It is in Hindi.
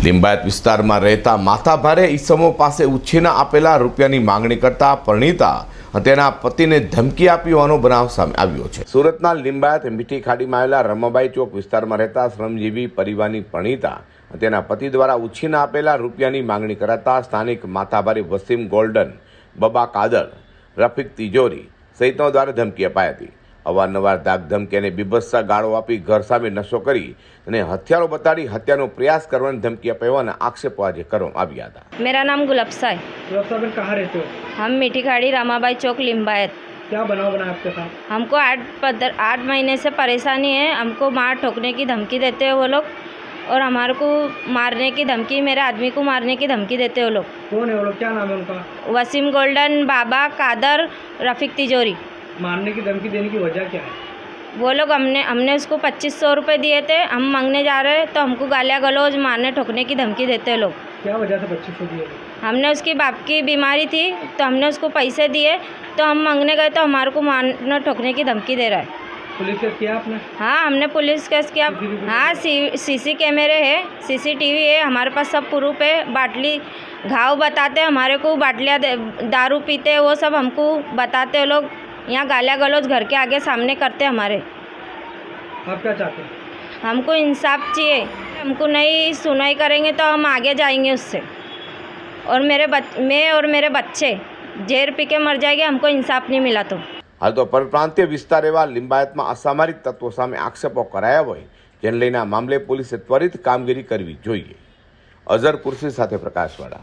લિંબાયત વિસ્તારમાં રહેતા માથાભારે ઈસમો પાસે ઉછીના આપેલા રૂપિયાની માંગણી કરતા પરિણીતા તેના પતિને ધમકી આપી હોવાનો બનાવ સામે આવ્યો છે। સુરતના લિંબાયત મીઠી ખાડીમાં આવેલા રમાબાઈ ચોક વિસ્તારમાં રહેતા શ્રમજીવી પરિવારની પરિણીતા તેના પતિ દ્વારા ઉછીના આપેલા રૂપિયાની માંગણી કરાતા સ્થાનિક માથાભારે વસીમ ગોલ્ડન, બબા કાદર, રફીક તિજોરી સહિતનો દ્વારા ધમકી અપાઈ હતી। અવારનવાર ધાક ધમકી અને બીભત્સ ગાળો આપી ઘર સામે નશો કરી અને હથિયારો બતાડી હત્યાનો પ્રયાસ કરવાની ધમકી અપાઈ હોવાના आक्षेप आज કરવામાં આવ્યા હતા। मेरा नाम गुलफ्सा है। गुलफ्सा बेन कहाँ रहते हो? हम मीठी खाड़ी रामाबाई चौक लिम्बायत। क्या बनाव बना आपके साथ? हमको 8 महीने से परेशानी है। हमको मार ठोकने की धमकी देते हैं वो लोग और हमारे को मारने की धमकी, मेरे आदमी को मारने की धमकी देते हैं वो लोग। कौन है वो लोग? क्या नाम है उनका? वसीम गोल्डन, बाबा कादर, रफीक तिजोरी। मारने की धमकी देने की वजह क्या है? वो लोग हमने उसको 2500 रुपये दिए थे। हम मांगने जा रहे हैं तो हमको गालियाँ गलौज, मारने ठोकने की धमकी देते हैं लोग। क्या वजह से 2500 दिए? हमने उसकी बाप की बीमारी थी तो हमने उसको पैसे दिए, तो हम मांगने गए तो हमारे को मारने ठोकने की धमकी दे रहा है। पुलिस केस किया आपने? हाँ, हमने पुलिस केस किया। हाँ, सीसी कैमरे है, सीसीटीवी है, हमारे पास सब प्रूफ है। बाटली घाव बताते हमारे को, बाटलियाँ दारू पीते वो सब हमको बताते हैं लोग। यहाँ गालियाँ गलौज घर के आगे सामने करते हमारे। आप क्या चाहते हैं? हमको इंसाफ चाहिए। हमको नहीं सुनाई करेंगे तो हम आगे जाएंगे उससे, और मैं और मेरे बच्चे जहर पी के मर जाएंगे हमको इंसाफ नहीं मिला तो। हाल तो परप्रांतीय विस्तार एवं लिंबायतમાં અસામરિક તત્વો સામે આક્ષેપો કરાયા હોય જેને લઈને આ મામલે પોલીસે ત્વરિત કામગીરી કરવી જોઈએ। અઝર કુર્સી સાથે પ્રકાશવાળા।